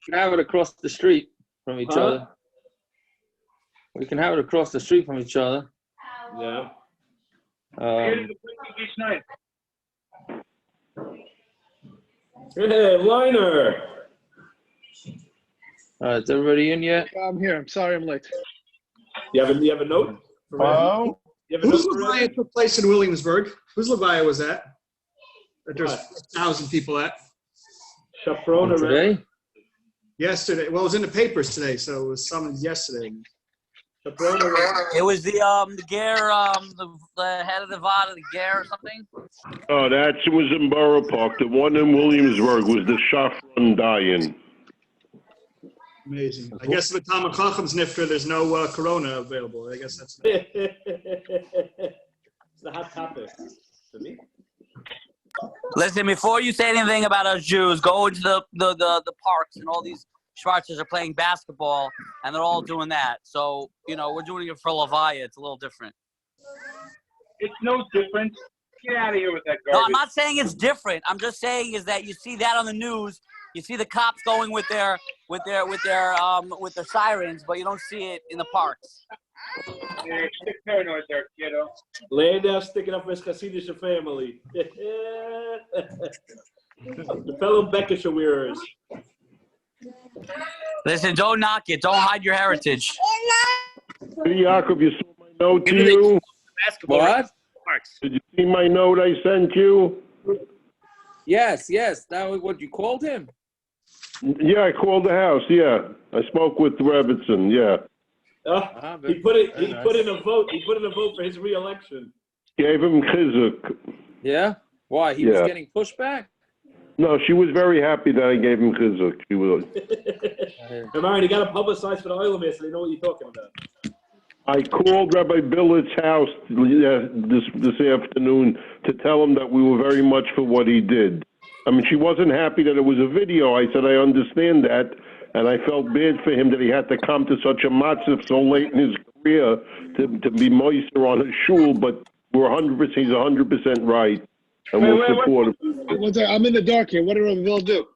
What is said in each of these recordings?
can have it across the street from each other. We can have it across the street from each other. Yeah. Hey, Liner. Is everybody in yet? I'm here. I'm sorry I'm late. You have a note? Oh. Whose Levaya took place in Williamsburg? Whose Levaya was that? That there's 1,000 people at? Chaperone Today? Yesterday. Well, it was in the papers today, so it was summoned yesterday. It was the Ger, the head of the Vada, the Ger or something. Oh, that was in Borough Park. The one in Williamsburg was the Shafran Dayan. Amazing. I guess with Talmid Chacham's nifter, there's no corona available. I guess that's. It's the hot topic. Listen, before you say anything about us Jews, go into the parks and all these Schwarzers are playing basketball and they're all doing that. So, we're doing it for Levaya. It's a little different. It's no different. Get out of here with that garbage. No, I'm not saying it's different. I'm just saying is that you see that on the news. You see the cops going with their sirens, but you don't see it in the parks. Yeah, stick paranoid there, kiddo. Laying down, sticking up for his Hasidic family. The fellow Beckisher wearers. Listen, don't knock it. Don't hide your heritage. Hey, Yaakov, you saw my note to you? What? Did you see my note I sent you? Yes. That was what you called him? Yeah, I called the house, yeah. I spoke with Rebbitzin, yeah. He put in a vote. He put in a vote for his re-election. Gave him chizuk. Yeah? Why? He was getting pushback? No, she was very happy that I gave him chizuk. She was. Hey, Marion, you got to publicize for the Oilers so they know what you're talking about. I called Rabbi Billett's house this afternoon to tell him that we were very much for what he did. I mean, she wasn't happy that it was a video. I said, I understand that. And I felt bad for him that he had to come to such a matzav so late in his career to be moister on his shul. But he's 100% right. And we'll support him. I'm in the dark here. What did Rav do?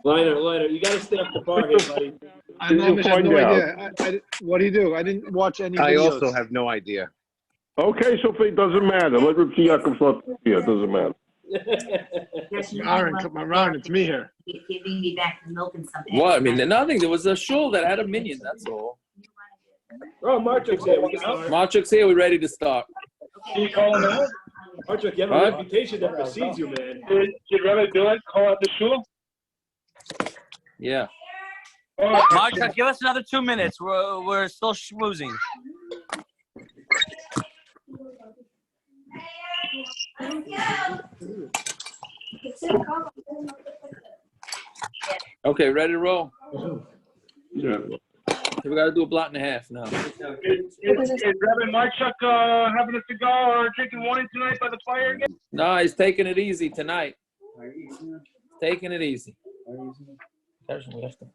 Liner, you got to stay up the bar here, buddy. I have no idea. What do you do? I didn't watch any videos. I also have no idea. Okay, so it doesn't matter. Let Rav Yaakov start here. It doesn't matter. Aaron, it's me here. Giving me back the milk and something. What? I mean, nothing. There was a shul that had a minyan. That's all. Oh, Marchuk's here. We can start. Marchuk's here. We're ready to start. Can you call him out? Marchuk, you have a reputation that precedes you, man. Did Rabbi Billet call out the shul? Yeah. Marchuk, give us another 2 minutes. We're still schmoozing. Okay, ready to roll? Yeah. We got to do a block and a half now. Is Rabbi Marchuk having a cigar or drinking wine tonight by the fire again? No, he's taking it easy tonight. Taking it easy.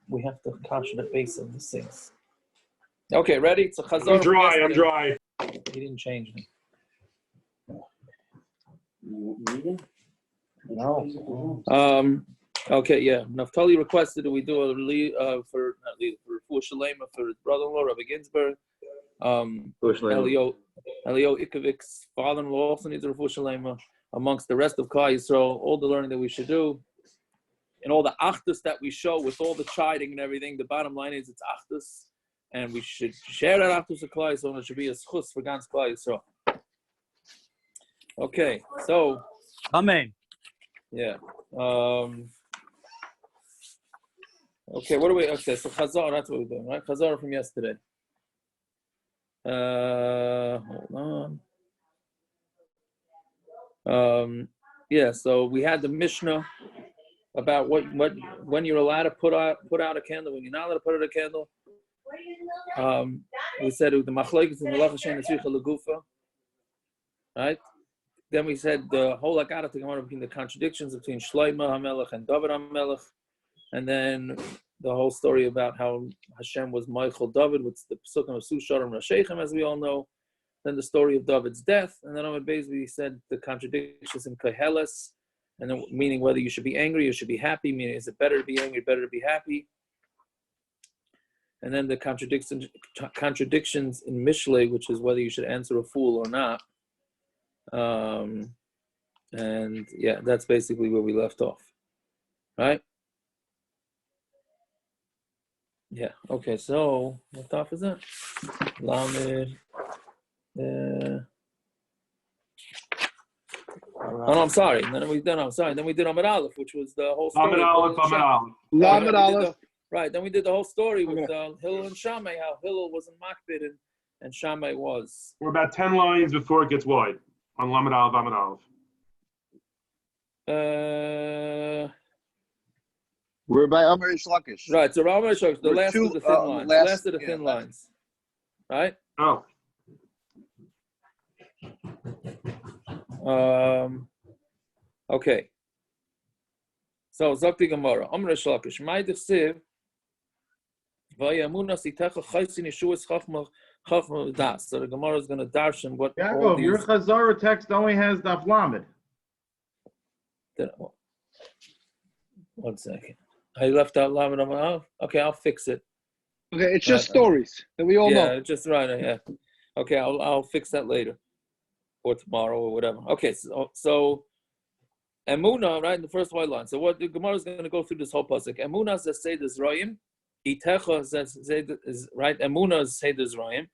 We have to catch the base of the six. Okay, ready? It's a chazor. I'm dry. He didn't change me. No. Okay, yeah. Naftali requested that we do a for Shalema for his brother-in-law, Rabbi Ginsburg. Elio Ikovik's father-in-law also needs a Shalema. Amongst the rest of Klal Yisrael, all the learning that we should do, and all the achdus that we show with all the chiding and everything, the bottom line is it's achdus, and we should share that achdus with Klal Yisrael, and it should be a schus for Gans Klal Yisrael. Okay, so. Amei. Yeah. Okay, what are we? Okay, so Chazar, that's what we're doing, right? Chazar from yesterday. Hold on. Yeah, so we had the Mishna about when you're allowed to put out a candle, when you're not allowed to put out a candle. We said the Machlokes and melacha, shaini, tzricha, legufo. Right? Then we said the whole Agada to Gemara between the contradictions between Shlomo HaMelech and David HaMelech, and then the whole story about how Hashem was Michael David with the Pesukim of Sushar and Rashechem, as we all know. Then the story of David's death, and then Amud basically said the contradictions in Koheles, and then meaning whether you should be angry or should be happy, meaning is it better to be angry, better to be happy? And then the contradictions in Mishlei, which is whether you should answer a fool or not. And yeah, that's basically where we left off, right? Yeah. Okay. So what daf is that? Lamed. Oh no, I'm sorry. Then we did. I'm sorry. Then we did Amud Aleph, which was the whole story. Lamed Aleph. Right. Then we did the whole story with Hillel and Shamai. How Hillel wasn't makbid and Shamai was. We're about 10 lines before it gets wide on Amud Aleph. We're by Amei Lakish. Right. So Amei Lakish, the last of the thin lines. Last of the thin lines. Right. Oh. Okay. So Zakti Gemara. Amei Lakish. My desiv. Vayamuna sitecha chaysin yeshuas chachma das. So the Gemara is going to darshan what. Yaakov, your Chazara text only has Daf Lamed. One second. I left out Lamed Amud. Okay, I'll fix it. Okay, it's just stories that we all know. Yeah, just right. Yeah. Okay, I'll fix that later, or tomorrow, or whatever. Okay, so Emuna, right in the first white line. So what the Gemara is going to go through this whole pasuk. Emuna says say this Rayim. Itecha says is right. Emuna is say this Rayim.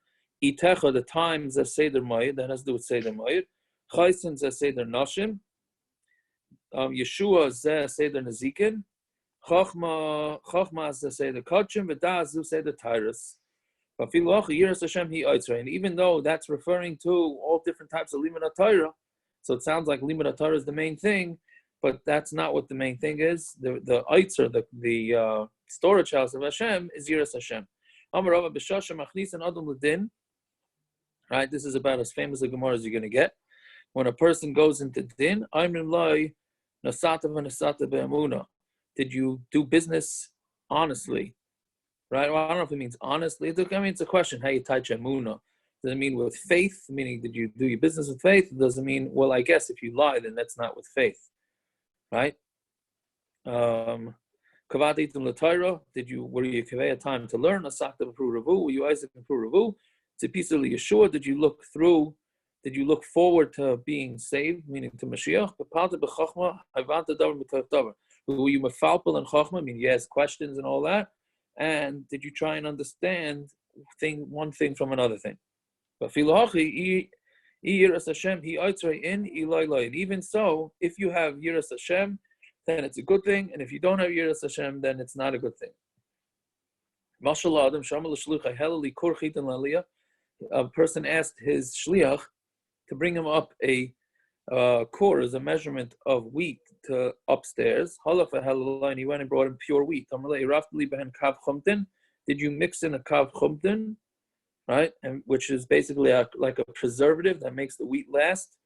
Itecha the times that say the Mayid that has to do with say the Mayid. Chaysin says say the Nashim. Yeshua says say the Nezikin. Chachma says say the Kachim. V'das say the Tyrus. And even though that's referring to all different types of limud Torah, so it sounds like limud Torah is the main thing, but that's not what the main thing is. The Eitzer, the storage house of Hashem is Yiras Hashem. Right, this is about as famous a Gemara as you're going to get. When a person goes into din, did you do business honestly? Right? Well, I don't know if it means honestly. I mean, it's a question. How you touch emuna? Does it mean with faith? Meaning, did you do your business with faith? Does it mean, well, I guess if you lie, then that's not with faith, right? Were you kaveh a time to learn? Were you Isaac and Puravu? It's a piece of Yeshua. Did you look look forward to being saved, meaning to Mashiach? Were you mefalpel and chachma? I mean, you asked questions and all that. And did you try and understand one thing from another thing? But even so, if you have Yiras Hashem, then it's a good thing. And if you don't have Yiras Hashem, then it's not a good thing. A person asked his shliach to bring him up a core as a measurement of wheat to upstairs. And he went and brought him pure wheat. Did you mix in a kav chumtin, right? And which is basically like a preservative that makes the wheat last.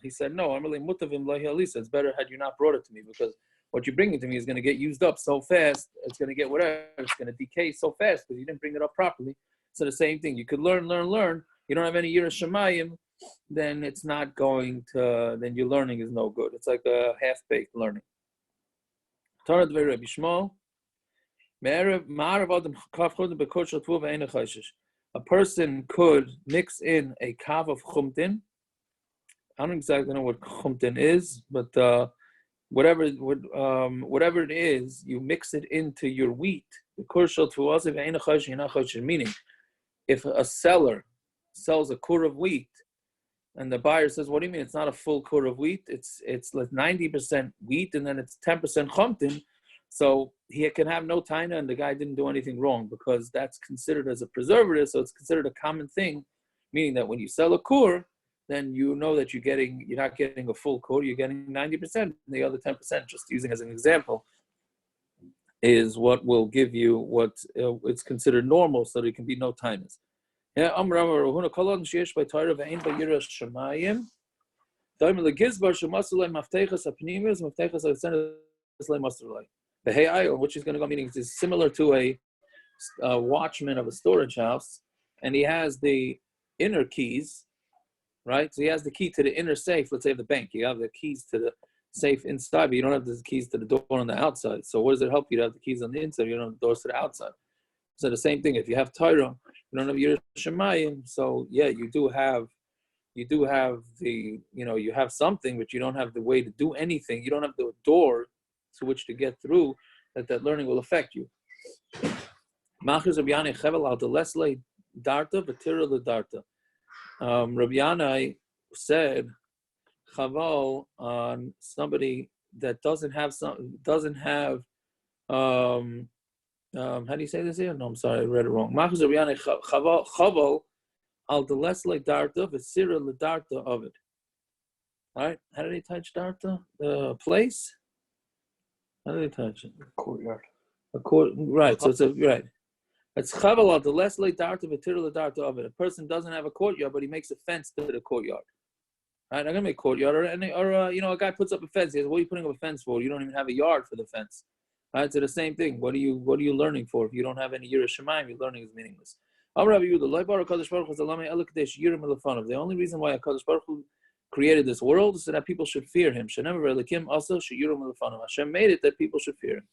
He said, no, it's better had you not brought it to me, because what you're bringing to me is going to get used up so fast, it's going to get whatever, it's going to decay so fast because you didn't bring it up properly. So the same thing, you could learn. You don't have any year of shomayim, then it's not going to, then your learning is no good. It's like a half-baked learning. A person could mix in a kav of chumtin. I don't exactly know what chumtin is, but whatever it is, you mix it into your wheat. Meaning, if a seller sells a kur of wheat, and the buyer says, "What do you mean? It's not a full kur of wheat. It's like 90% wheat, and then it's 10% chumtin." So he can have no taina, and the guy didn't do anything wrong because that's considered as a preservative. So it's considered a common thing, meaning that when you sell a kur, then you know that you're not getting a full kur, you're getting 90%. The other 10%, just using as an example, is what will give you what it's considered normal, so there can be no tainas. Yeah, which is going to go, meaning is similar to a watchman of a storage house, and he has the inner keys, right? So he has the key to the inner safe, let's say of the bank. You have the keys to the safe inside, but you don't have the keys to the door on the outside. So what does it help you to have the keys on the inside? You don't have the doors to the outside. So the same thing. If you have Torah, you don't have your shomayim. So yeah, you do have the, you have something, but you don't have the way to do anything. You don't have the door to which to get through that learning will affect you. Rabbi Yanai said, Chaval on somebody that doesn't have, how do you say this here? No, I'm sorry, I read it wrong. Chaval al the lesle darta v'sira ledarta of it. All right, how do they touch darta? The place. How do they touch it? Courtyard. Right. So it's right. It's chaval al the lesle darta v'tira ledarta of it. A person doesn't have a courtyard, but he makes a fence to the courtyard. Right, I'm gonna make a courtyard, or a guy puts up a fence. He says, "What are you putting up a fence for? You don't even have a yard for the fence." Right, so the same thing. What are you learning for? If you don't have any Shamayim, your learning is meaningless. The only reason why HaKadosh Baruch Hu created this world is so that people should fear Him. Hashem made it that people should fear Him.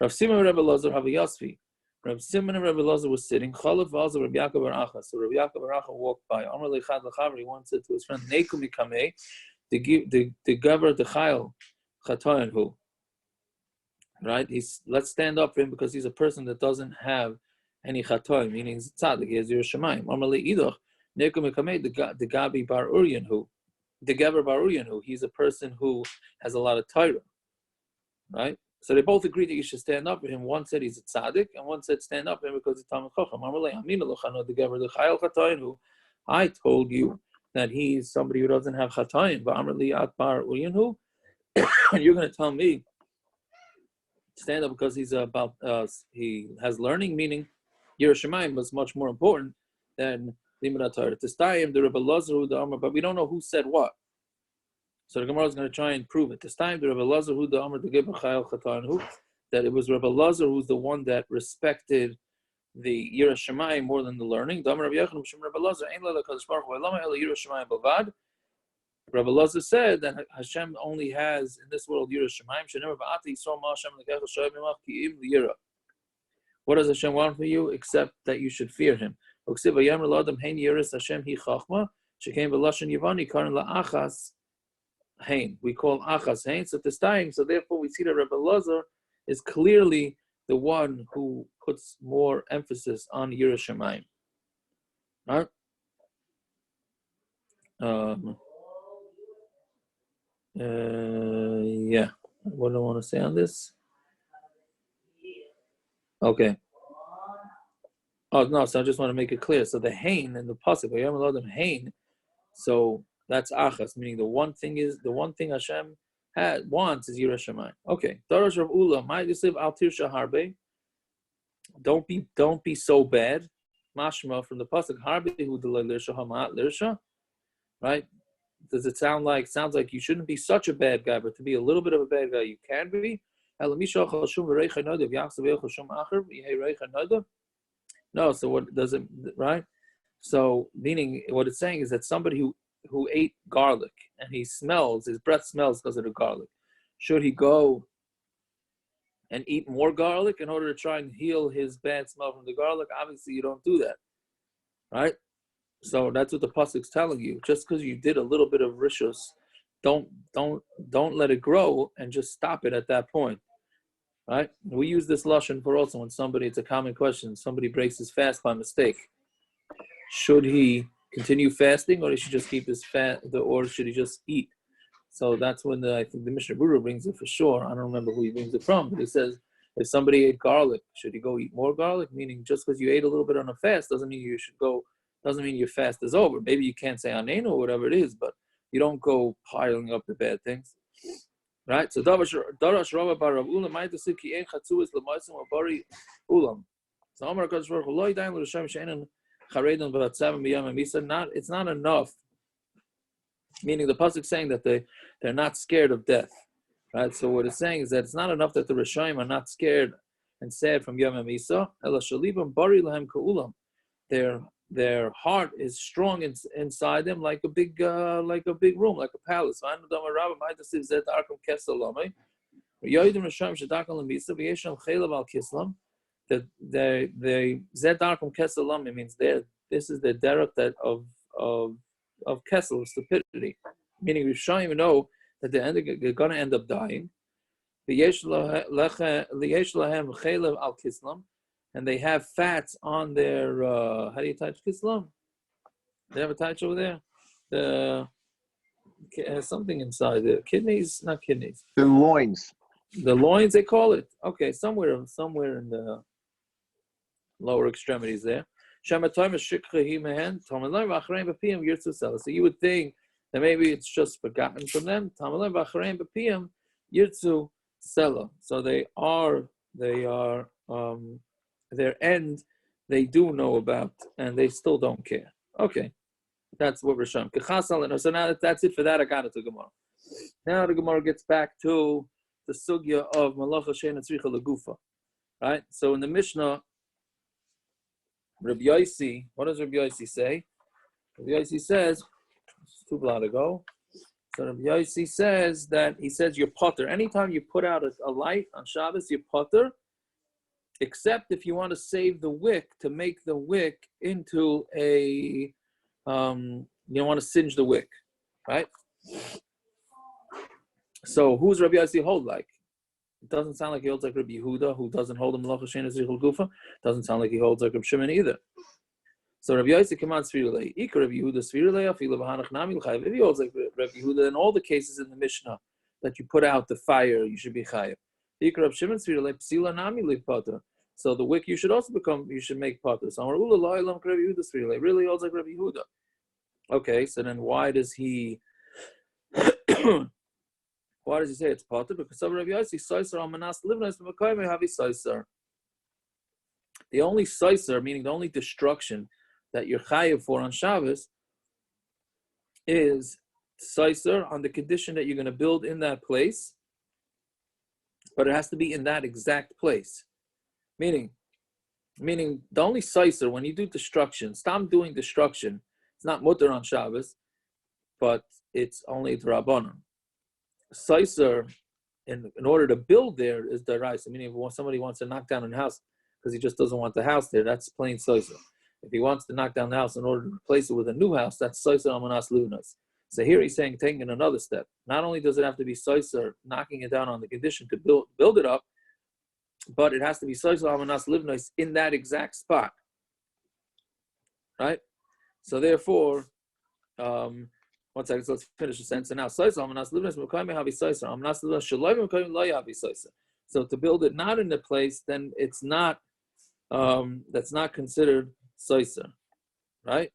Rav Simon and Rabbi Lazar have a yosfi. Rav Simon and Rabbi Lazar was sitting. Chalav v'azar Rabbi Yaakov bar Acha. So Rabbi Yaakov bar Acha walked by. Amar lechad lechavri. He once said to his friend, "Neikum mikamei, the gaver the chayil chatoyan hu." Right? Let's stand up for him because he's a person that doesn't have any chatoyan, meaning he's tzaddik. He has your shamayim. Amar leidach neikum mikamei the gabi bar uryan hu, the gaver bar uryan hu. He's a person who has a lot of Torah. Right? So they both agreed that you should stand up for him. One said he's a tzaddik, and one said stand up for him because he's Talmid Chacham. I told you that he's somebody who doesn't have chatoyin. And you're going to tell me stand up because he's about he has learning, meaning Yiras Shamayim was much more important than Limud Torah. Testayim the Rebbe Lazar the Amar, but we don't know who said what. So the Gemara is going to try and prove it. This time, the Rebbe Lazar who the Amar the Geber Chayil Chatan who, that it was Rebbe Lazar who's the one that respected the Yiras Shamayim more than the learning. The Amar Rabbi Yechon Shem Rebbe Lazar Ein La Kadosh Baruch Hu Lama Ela Yiras Shamayim Bavad. Rebbe Lazar said that Hashem only has in this world Yiras Shamayim. Shenever Ba'ati Yisrael Ma Hashem Lekech Shoyim Yimach Ki Im Liyira. What does Hashem want from you except that you should fear Him? Uksiv Vayamar L'Adam Hein Yiras Hashem Hi Chachma Shekein V'Lashon Yivani Karan LaAchas Hain. We call Achas Hain. So this time, so therefore we see that Rebbe Lazar is clearly the one who puts more emphasis on Yiras Shamayim. Right? Yeah. What do I want to say on this? Okay. Oh no, so I just want to make it clear. So the Hain and the pasuk, Vayamar L'Adam Hain. So that's achas, meaning the one thing Hashem wants is Yiras Shamayim. Okay. Darash Rav Ula, might you live al tirsha harbe? Don't be so bad. Mashma from the pasuk harbe hu delay lirsha hamat lirsha. Right? Does it sounds like you shouldn't be such a bad guy, but to be a little bit of a bad guy you can be? No. So what does it right? So meaning what it's saying is that somebody who ate garlic and his breath smells because of the garlic. Should he go and eat more garlic in order to try and heal his bad smell from the garlic? Obviously, you don't do that, right? So that's what the pasuk's telling you. Just because you did a little bit of rishus, don't let it grow and just stop it at that point, right? We use this lashon for also when it's a common question. Somebody breaks his fast by mistake. Should he continue fasting, or he should just keep his or should he just eat? So that's when I think the Mishna brings it for sure. I don't remember who he brings it from, but he says if somebody ate garlic, should he go eat more garlic? Meaning just because you ate a little bit on a fast doesn't mean you should go. Doesn't mean your fast is over. Maybe you can't say amen or whatever it is, but you don't go piling up the bad things, right? So Darash Rava bar Rav Ula might say ki ein chatzuas l'maisim or bari ulam. So Amar Kadosh Baruch Hu lo yidayim l'Hashem she'enan charedan v'atzavim b'yam ha'misa. It's not enough. Meaning the pasuk saying that they're not scared of death, right? So what it's saying is that it's not enough that the Rishonim are not scared and sad from Yom HaMisa. Ela shalibam bari lahem ka'ulam. their heart is strong inside them, like a big room, like a palace. That they zedarkum kesalam means this is the derek that of kesel, stupidity, meaning we show you know that they're going to end up dying. And they have fats on their how do you touch kislam? They have a touch over there. Something inside the kidneys, not kidneys. The loins. The loins, they call it. Okay, somewhere in the lower extremities there. So you would think that maybe it's just forgotten from them. So they are their end they do know about and they still don't care. Okay. That's what we're showing. So now that's it for that. I got it to Gemara. Now the Gemara gets back to the sugya of melacha shaini tzricha legufo. Right? So in the Mishna, Rabbi Yosi, what does Rabbi Yosi say? Rabbi Yosi says, it's too long ago. So Rabbi Yosi says that he says you're potter. Anytime you put out a light on Shabbos, you're potter, except if you want to save the wick, to make the wick into a, you don't want to singe the wick, right? So who's Rabbi Yosi hold like? It doesn't sound like he holds like Rabbi Yehuda, who doesn't hold the melacha shaini tzricha legufo. Doesn't sound like he holds like Rabbi Shimon either. So Rabbi Yosi come on svirulei. Ika Rabbi Yehuda svirulei afilu b'hanach nami l'chayev. If he holds like Rabbi Yehuda, in all the cases in the Mishnah that you put out the fire, you should be chayev. Ika Rabbi Shimon svirulei psila nami l'poter. So the wick you should make potter. So Rabbi Yehuda svirulei really holds like Rabbi Yehuda. Okay, so then why does he? Why does he say it's potter? Because some Rabbi Yosi soiser almanas livnos b'makoyim havi soiser. The only soiser, meaning the only destruction that you're chayiv for on Shabbos, is soiser on the condition that you're going to build in that place, but it has to be in that exact place. Meaning the only soiser when you do destruction, stop doing destruction. It's not mutter on Shabbos, but it's only d'Rabbanan. Soiser, in order to build there, is deraisa. Meaning, if somebody wants to knock down a house because he just doesn't want the house there, that's plain soiser. If he wants to knock down the house in order to replace it with a new house, that's soiser almanas lunas. So here he's saying, taking another step. Not only does it have to be soiser, knocking it down on the condition to build it up, but it has to be soiser almanas lunas in that exact spot. Right? So therefore, one second, so let's finish the sentence. So now, so to build it not in the place, then it's not, that's not considered soiser, right?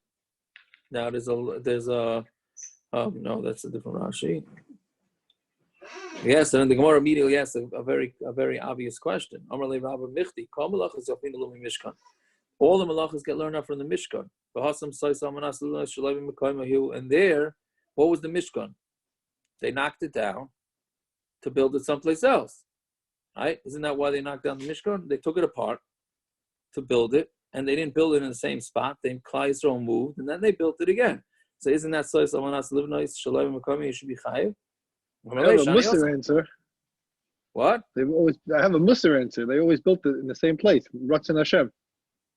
Now there's a no, that's a different Rashi. Yes, and then the Gemara immediately asks a very obvious question. All the melachas get learned out from the Mishkan. And there, what was the Mishkan? They knocked it down to build it someplace else. Right? Isn't that why they knocked down the Mishkan? They took it apart to build it, and they didn't build it in the same spot. They Klal Yisrael moved, and then they built it again. So isn't that so? You should be chayiv. I have a Musar answer. What? I have a Musar answer. They always built it in the same place. Ratzon Hashem.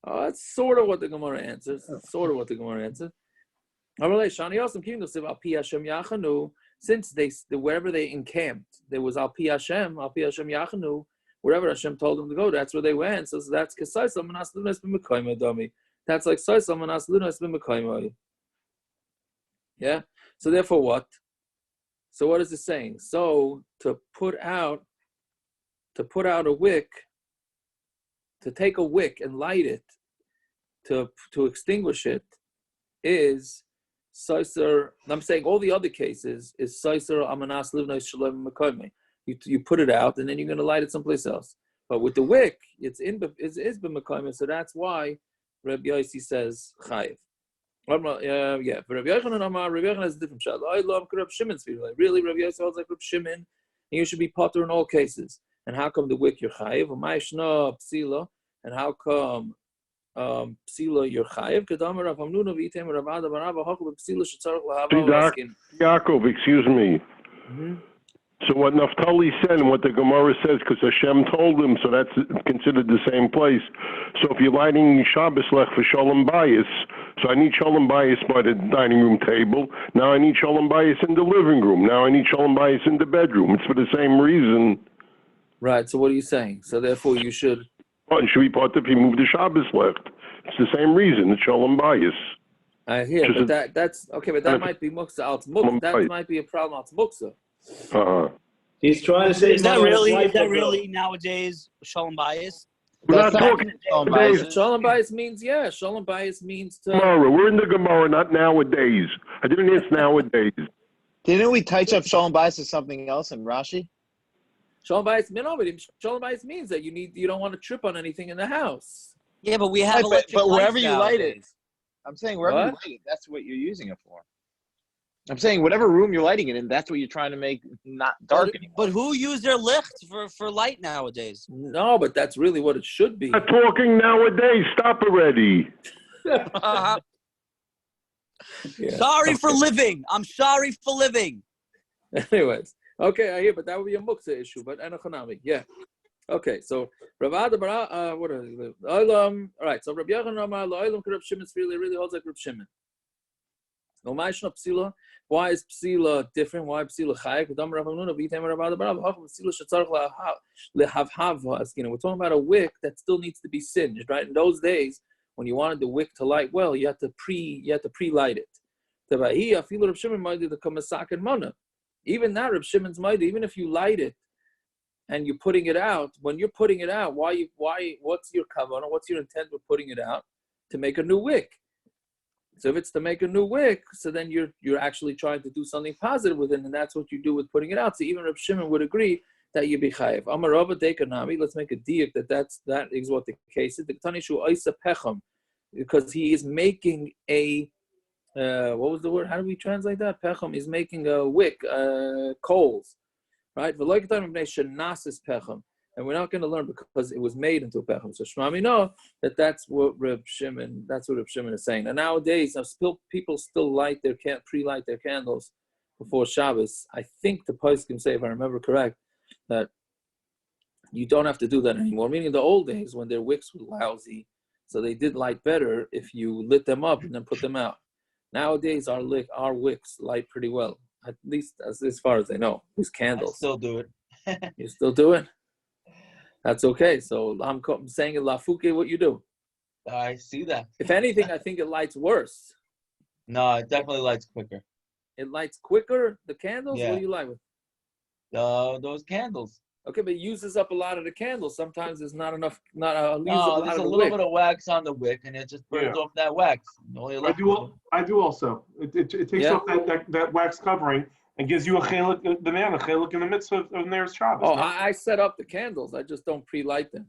Oh, that's sort of what the Gemara answers. Since wherever they encamped, there was Al Pi Hashem Yachanu, wherever Hashem told them to go, that's where they went. So that's Kesais Amanas Lunas B'Mekayim Adami. That's like Sais Amanas Lunas B'Mekayim. Yeah. So therefore, what? So what is it saying? So to put out a wick, to take a wick and light it, to extinguish it, is soiser. I'm saying all the other cases is soiser amanas livnei shalom mekoyme. You put it out and then you're going to light it someplace else. But with the wick, it's b'mekoyme, so that's why Rabbi Yosi says chayiv. But Rabbi Yochanan has a different shot. I love Rabbi Shimon's view. Really, Rabbi Yosi holds like Rabbi Shimon, and you should be potter in all cases. And how come the wick you're chayiv? And how come psila you're chayev. Kedamar Rav Hamnuna v'item Rav Ada bar Abba hachu b'psila shetzarich lahava See, askin. Yaakov, excuse me. So what Naphtali said and what the Gemara says, because Hashem told him, so that's considered the same place. So if you're lighting Shabbos lech for Shalom Bayis, so I need Shalom Bayis by the dining room table. Now I need Shalom Bayis in the living room. Now I need Shalom Bayis in the bedroom. It's for the same reason. Right. So what are you saying? So therefore you should. It should be part if you move the Shabbos left. It's the same reason. It's Shalom Bayis. I hear, but that's okay. But that might be muksa. That might be a problem. It's muksa. He's trying to say. Is that really nowadays shalom bias? We're not talking nowadays. Shalom bias means Shalom bias means to. Gemara. We're in the Gemara, not nowadays. I didn't ask nowadays. Didn't we touch up Shalom Bayis as something else in Rashi? Shalom bias, Shalom bias means that you don't want to trip on anything in the house. Yeah, but we have electric but wherever lights you light it, I'm saying wherever you light it, that's what you're using it for. I'm saying whatever room you're lighting it in, that's what you're trying to make not dark anymore. But who use their licht for light nowadays? No, but that's really what it should be. Not talking nowadays. Stop already. Sorry for living. I'm sorry for living. Anyways, okay, I hear, but that would be a muksa issue. But anachanami, yeah. Okay, so Rav Ada Bara, what are they? All right. So Rabbi Yochanan Amar Lo'ilam Rav Shimon really holds like Rav Shimon. No Mishna Psila. Why is Psila different? Why Psila Chayev? Kedam Rav Hamnuna v'item Rav Ada Bara Hachav Psila shetzarich lehavhav askin. We're talking about a wick that still needs to be singed, right? In those days, when you wanted the wick to light well, you had to pre-light it. Tabahi afilu Rav Shimon might do the kamasak and mana. Even that Rav Shimon's might, even if you light it and you're putting it out, when you're putting it out, what's your kavanah? What's your intent with putting it out? To make a new wick. So if it's to make a new wick, so then you're actually trying to do something positive with it, and that's what you do with putting it out. So even Rav Shimon would agree that you be chayev. Amar Rava Dekanami, let's make a diak that is what the case is. The Tanishu Oisa Pecham, because he is making a what was the word? How do we translate that? Pecham is making a wick, coals, right? And we're not going to learn because it was made into a pecham. So Shmami know that's what Reb Shimon is saying. And nowadays, people still pre-light their candles before Shabbos. I think the poskim say, if I remember correct, that you don't have to do that anymore. Meaning the old days when their wicks were lousy, so they did light better if you lit them up and then put them out. Nowadays, our wicks light pretty well, at least as far as I know. These candles. I still do it. You still do it? That's okay. So I'm saying in Lafuke what you do. I see that. If anything, I think it lights worse. No, it definitely lights quicker. It lights quicker, the candles? Yeah. What do you light with? Those candles. Okay, but it uses up a lot of the candles. Sometimes there's not enough. There's a little bit of wax on the wick, and it just burns off that wax. I do also. It takes off that wax covering and gives you a chelik in the midst of Nere's Shabbos. Oh, I set up the candles. I just don't pre-light them.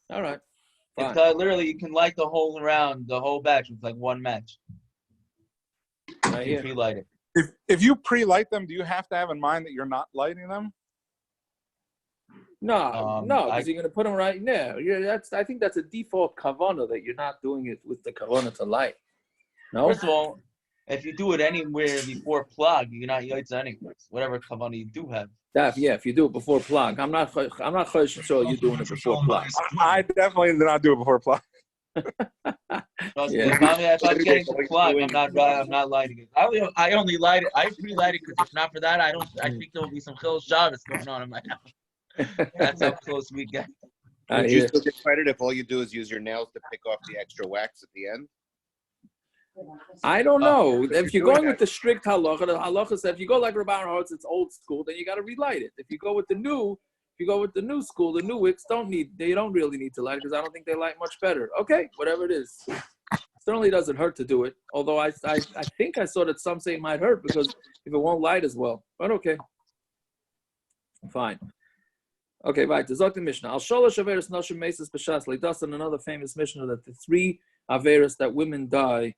All right. Fine. It's literally, you can light the whole batch with like one match. You pre-light it. If you pre-light them, do you have to have in mind that you're not lighting them? No, because you're going to put them right there. Yeah, I think that's a default kavanah that you're not doing it with the kavanah to light. No. First of all, if you do it anywhere before plug, you're not yaitza anyway. Whatever kavanah you do have. Yeah, if you do it before plug, I'm not sure you're doing it before plug. I definitely did not do it before plug. If I'm getting to plug, I'm not lighting it. I only light it. I pre-light it because if not for that, I think there will be some Hillel Shabbos going on in my house. That's how close we get. Would you still get credit if all you do is use your nails to pick off the extra wax at the end? I don't know. If you're going with the strict halacha, the halacha says if you go like Rabbi haaretz, it's old school, then you got to relight it. If you go with the new school, the new wicks they don't really need to light it because I don't think they light much better. Okay, whatever it is. Certainly doesn't hurt to do it. Although I think I saw that some say it might hurt because if it won't light as well. But okay. Fine. Okay, right. There's the Mishna. Al sholosh averos noshim meses b'shas leidas, and another famous Mishna that the 3 averos that women die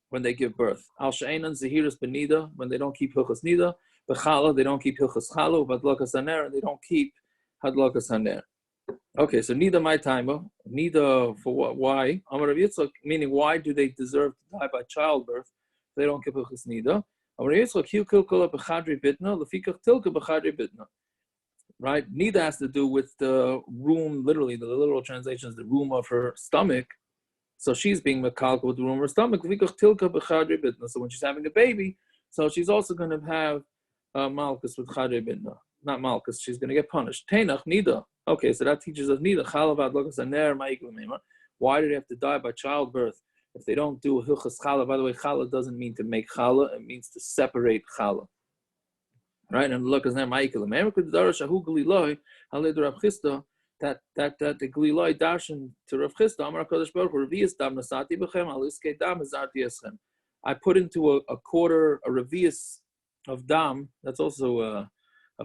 when they give birth. Al she'enan zehiras benida, when they don't keep hilchos nida. B'chala, they don't keep hilchos chala. Hadlokas haner, and they don't keep hadlokas haner. Okay, so neither my timer, neither for what? Why? Amar Rav Yitzchak, meaning why do they deserve to die by childbirth? They don't keep hilchos neither. Amar Rav Yitzchak, hiu kilkula b'chadri bitna, lefikach tilka b'chadri bitna. Right? Neither has to do with the room. Literally, the literal translation is the room of her stomach. So she's being mekalka with the room of her stomach. Lefikach tilka b'chadri bitna. So when she's having a baby, so she's also going to have malchus with chadri bitna. Not malchus. She's going to get punished. Teinach neither. Okay, so that teaches us neither. Why do they have to die by childbirth if they don't do hilchas challah? By the way, challah doesn't mean to make challah; it means to separate challah. Right? And look, as Ma'ikil America darash ahu gliloi haled Rav Chisda that the gliloi darshan to Rav Chisda Amar Kodesh Baruch Hu revius dam nasati b'chem al iskei dam hazarti eschem. I put into a quarter a revius of dam. That's also a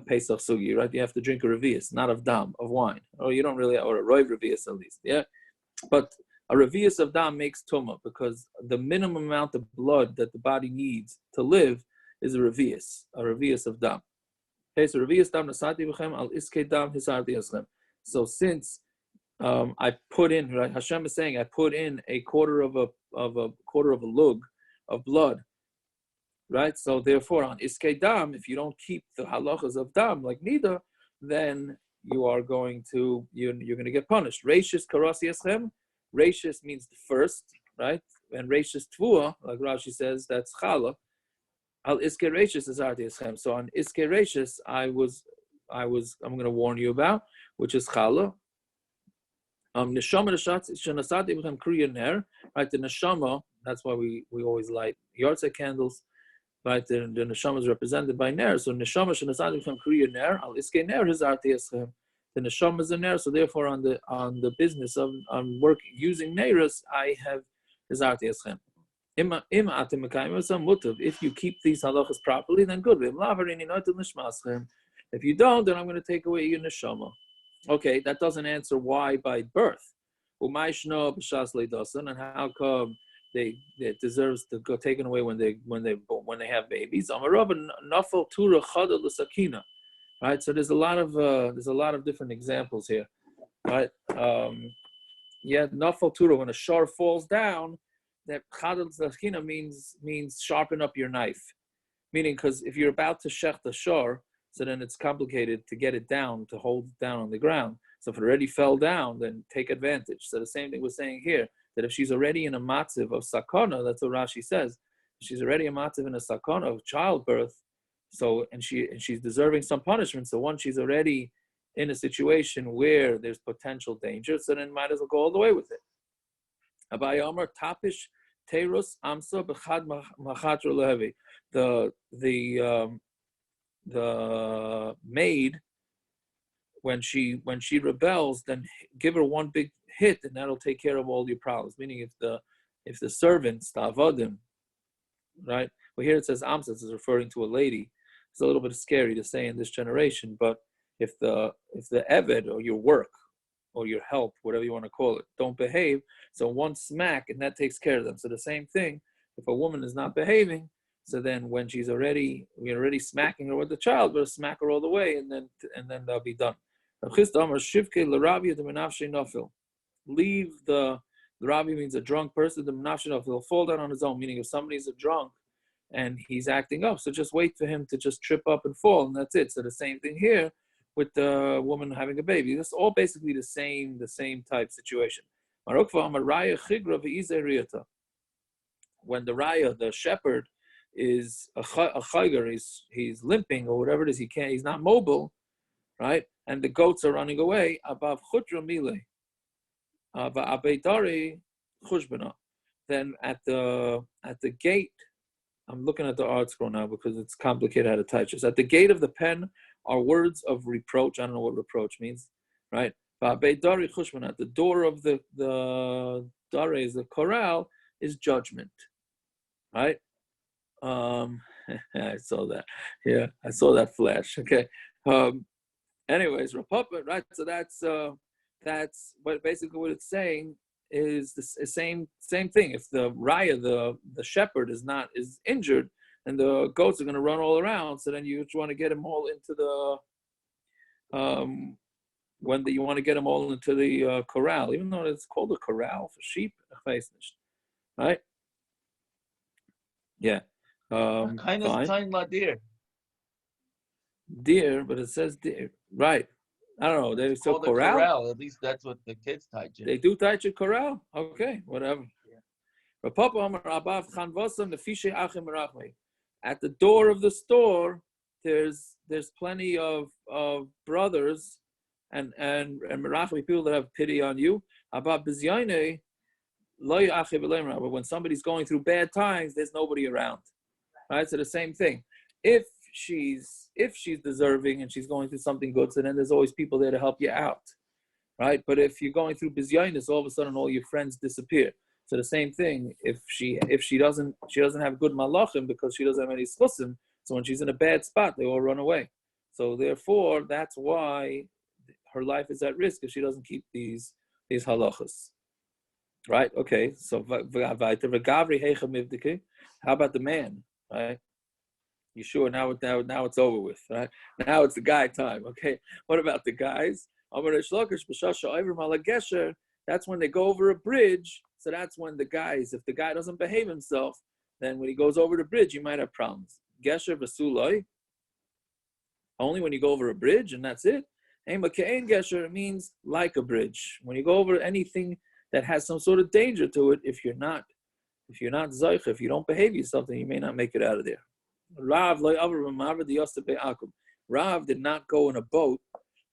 Pesach sugi, right? You have to drink a revius, not of dam, of wine. Or you don't really, or a roiv revius at least, yeah? But a revius of dam makes tumah because the minimum amount of blood that the body needs to live is a revius of dam. Okay, so revius dam nasati b'chem al iskei dam hisarti eschem. So since I put in, right, Hashem is saying, I put in a quarter of a lug of blood. Right, so therefore, on iskei dam, if you don't keep the halachas of dam like neither, then you are going to you're going to get punished. Reishis karasi eschem. Reishis means the first, right? And reishis tvua, like Rashi says, that's challah. Al iskei reishis is arti eschem. So on iskei reishis, I'm going to warn you about, which is challah. Neshama shenasati b'chem kriya ner. Right, the neshama. That's why we always light yahrzeit candles. Right, the neshama is represented by ner. So neshama shenasadi from kriya ner al iskei ner hizarti eschem. The neshama is a ner. So therefore, on the business of working using neras, I have hizarti eschem. If you keep these halachas properly, then good. If you don't, then I'm going to take away your neshama. Okay, that doesn't answer why by birth. And how come it deserves to go taken away when they have babies? Right. So there's a lot of different examples here. Right. Nafal tura, when a shor falls down, that chadal sakina means sharpen up your knife. Meaning, because if you're about to shech the shor, so then it's complicated to get it down, to hold it down on the ground. So if it already fell down, then take advantage. So the same thing we're saying here, that if she's already in a matziv of sakana, that's what Rashi says, she's already a matziv in a sakana of childbirth, so and she's deserving some punishment. So once she's already in a situation where there's potential danger, so then might as well go all the way with it. Abai Amar tapish teirus amsa b'chad machatra lehevi. The maid, when she rebels, then give her one big hit, and that'll take care of all your problems. Meaning, if the servants, the avadim, right? Well, here it says amsa, it's referring to a lady. It's a little bit scary to say in this generation, but if the eved or your work or your help, whatever you want to call it, don't behave, so one smack and that takes care of them. So the same thing, if a woman is not behaving, so then when we're already smacking her with the child, we'll smack her all the way, and then they'll be done. Leave the Rabbi means a drunk person, the menafshe he'll fall down on his own, meaning if somebody's a drunk and he's acting up, so just wait for him to just trip up and fall, and that's it. So the same thing here with the woman having a baby. It's all basically the same type situation. When the raya, the shepherd, is a chayger, he's limping or whatever it is, he's not mobile, right? And the goats are running away. Above chutra mile, abeidari chushbana. Then at the gate, I'm looking at the art scroll now because it's complicated how to type this. At the gate of the pen are words of reproach. I don't know what reproach means, right? Abeidari chushbana. At the door of the dare is the corral is judgment, right? I saw that. Yeah, I saw that flash. Okay. Anyways, Rapapa, right? So that's what basically what it's saying is the same thing. If the raya, the shepherd is injured, and the goats are going to run all around, so then you want to get them all into when you want to get them all into the corral, even though it's called a corral for sheep, right? Yeah. Kind of talking about deer. Deer, but it says deer. Right. I don't know. They still corral. At least that's what the kids tie you. They do tie you corral? Okay, whatever. At the door of the store, there's plenty of brothers and merachmi, people that have pity on you. But when somebody's going through bad times, there's nobody around. Right? So the same thing. If she's deserving and she's going through something good, so then there's always people there to help you out. Right? But if you're going through bizyonis, all of a sudden all your friends disappear. So the same thing, if she doesn't have good malachim because she doesn't have any schusim, so when she's in a bad spot, they all run away. So therefore, that's why her life is at risk if she doesn't keep these halachas. Right? Okay. So how about the man? Right? You sure? Now it's over with. Right? Now it's the guy time. Okay. What about the guys? That's when they go over a bridge. So that's when if the guy doesn't behave himself, then when he goes over the bridge, you might have problems. Gesher v'suloi, only when you go over a bridge, and that's it. Gesher, it means like a bridge. When you go over anything that has some sort of danger to it, if you're not zaycha, if you don't behave yourself, then you may not make it out of there. Rav did not go in a boat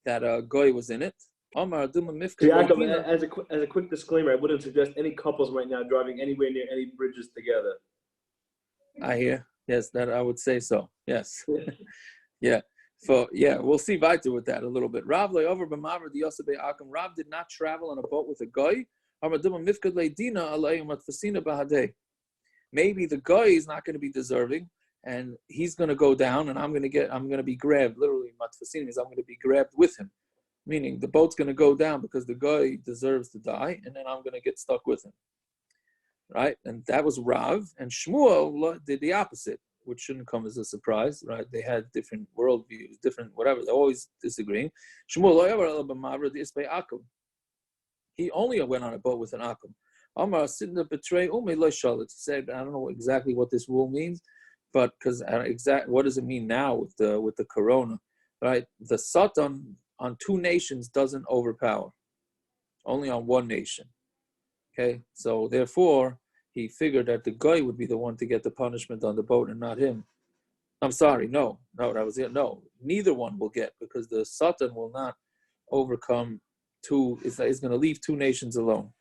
that a goy was in it. Jacob, as a quick disclaimer, I wouldn't suggest any couples right now driving anywhere near any bridges together. I hear. Yes, that I would say so. Yes. Yeah. So we'll see Vaita with that a little bit. Rav did not travel on a boat with a guy. Maybe the guy is not going to be deserving, and he's going to go down, and I'm going to be grabbed. Literally, matfasin means I'm going to be grabbed with him. Meaning the boat's going to go down because the guy deserves to die, and then I'm going to get stuck with him. Right? And that was Rav, and Shmuel did the opposite, which shouldn't come as a surprise, right? They had different worldviews, different whatever. They're always disagreeing. Shmuel, he only went on a boat with an akum. Amar sitting betray it said, I don't know exactly what this rule means, but because what does it mean now with the corona, right? The satan on two nations doesn't overpower, only on one nation. Okay, so therefore he figured that the guy would be the one to get the punishment on the boat and not him. I'm sorry, no, that was it. No, neither one will get, because the satan will not overcome two. It's going to leave two nations alone.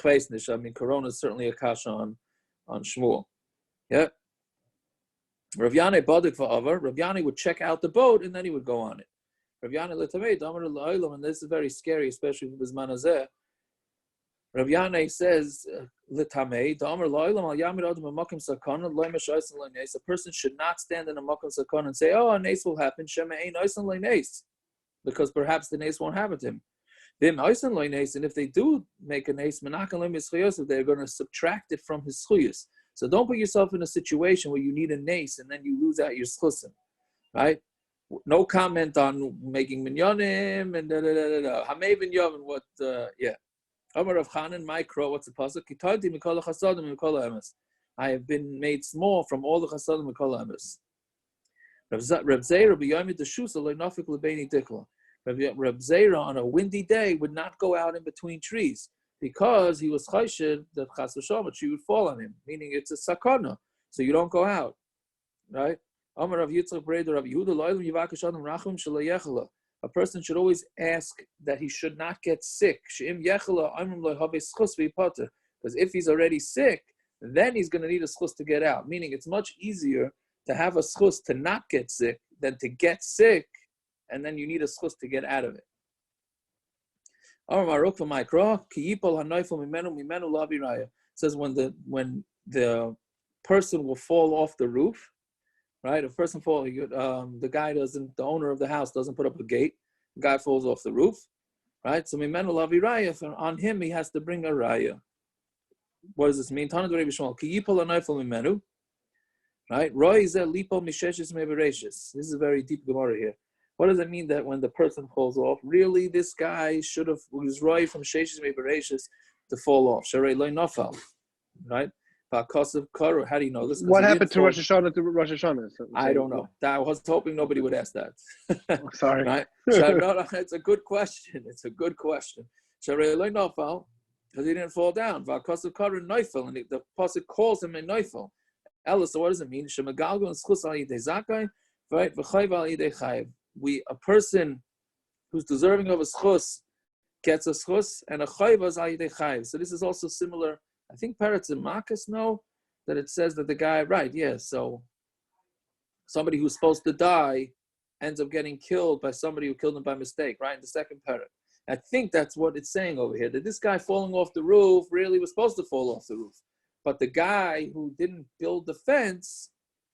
I mean, corona is certainly a kasha on Shmuel. Yeah. Rav Yanai badik va'avar. Rav Yanai would check out the boat and then he would go on it. Rav Yanai l'tamei damar l'olam, and this is very scary, especially with Bizman hazeh. Rav Yanai says l'tamei damar l'olam al yamid adam amakim sakana lo'imish oisan lo'neis. A person should not stand in a makom sakana and say, "Oh, a nes will happen." Shema ein oisan lo'neis, because perhaps the nes won't happen to him. And if they do make a nes, they're going to subtract it from his schuyas. So don't put yourself in a situation where you need a nes and then you lose out your schusim, right? No comment on making minyanim and amei minyanim and what, Amar of Chanan, my crow, what's the pasuk? I have been made small from all the chasadim and kol emes. Reb Zeira b'yomid deshusa lo'nafik lebeini dikla. Reb Zeira on a windy day would not go out in between trees because he was chayshid that chas v'shom, a tree would fall on him, meaning it's a sakana, so you don't go out, right? Amar Rav Yitzchak Breder Rav Yehuda lo'elam yivakesh adam rachum shelo yechala. A person should always ask that he should not get sick. She'im yechala amrim lo have schus v'yipater, because if he's already sick, then he's going to need a schus to get out. Meaning it's much easier to have a schus to not get sick than to get sick, and then you need a schus to get out of it. Says when the person will fall off the roof, right? A person falls, the owner of the house doesn't put up a gate. The guy falls off the roof, right? So on him he has to bring a raya. What does this mean? Right? This is a very deep Gemara here. What does it mean that when the person falls off, really this guy was right from Sheshes Mebereshis to fall off? Sharei loy nafal, right? Ba'kasav karu. How do you know this? What happened to Rosh Hashanah to Rosh Hashanah? I don't know. I was hoping nobody would ask that. Sorry. Right? No, it's a good question. It's a good question. Sharei loy nafal, because he didn't fall down. Ba'kasav karu neifel, and the pasuk calls him a neifel. Ella, so what does it mean? Shemagalgo and schus al yidei zakai, right? V'chayv al yidei chayv. A person who's deserving of a schus gets a schus, and a chayv is al yidei chayv. So this is also similar. I think Peretz and Marcus know that it says that the guy, right? Yeah. So somebody who's supposed to die ends up getting killed by somebody who killed him by mistake, right? In the second Peretz. I think that's what it's saying over here. That this guy falling off the roof really was supposed to fall off the roof. But the guy who didn't build the fence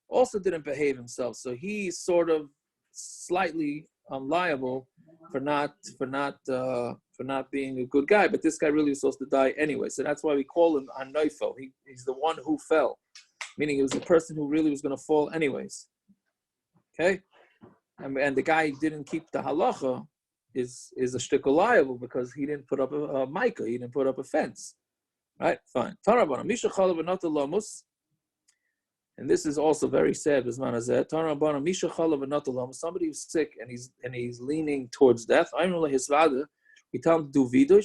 also didn't behave himself, so he's sort of slightly liable for not being a good guy. But this guy really was supposed to die anyway, so that's why we call him a neifel. He's the one who fell, meaning he was the person who really was going to fall anyways. Okay, and the guy who didn't keep the halacha is a shtickle liable because he didn't put up a micah, he didn't put up a fence. Right, fine. And this is also very sad. Somebody who's sick and he's leaning towards death. We tell him to do vidui.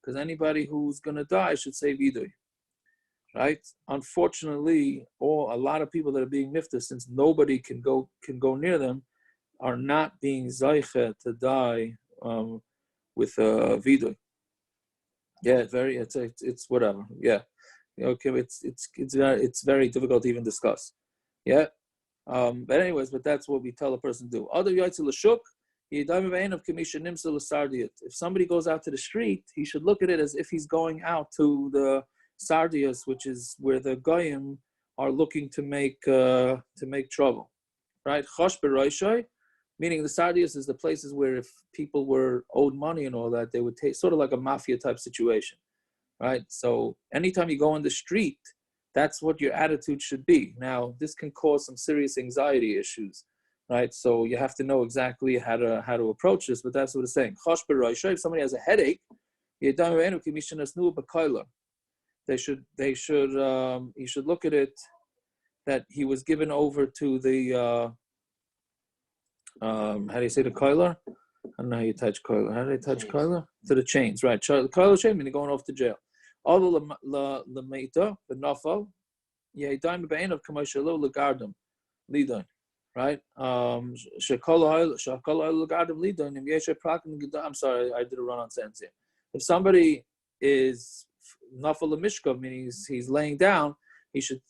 Because anybody who's going to die should say vidui. Right? Unfortunately, a lot of people that are being mifta, since nobody can go near them, are not being zayche to die with vidui. Yeah, it's whatever. Yeah, okay. It's very difficult to even discuss. Yeah, but that's what we tell a person to do. If somebody goes out to the street, he should look at it as if he's going out to the sardius, which is where the goyim are looking to make trouble. Right? Meaning the sardius is the places where if people were owed money and all that, they would take sort of like a mafia type situation, right? So anytime you go on the street, that's what your attitude should be. Now, this can cause some serious anxiety issues, right? So you have to know exactly how to approach this, but that's what it's saying. If somebody has a headache, you should look at it that he was given over to the how do you say the koiler? I don't know how you touch koiler. How do they touch koiler? To the chains, right? The koiler chain meaning going off to jail. All the meita, the nafal, yeah, daim be'en of kamashalo legardum, lidon, right? Shekol legardum lidon. I'm sorry, I did a run on sentence here. If somebody is nafal mishka, meaning he's laying down, he should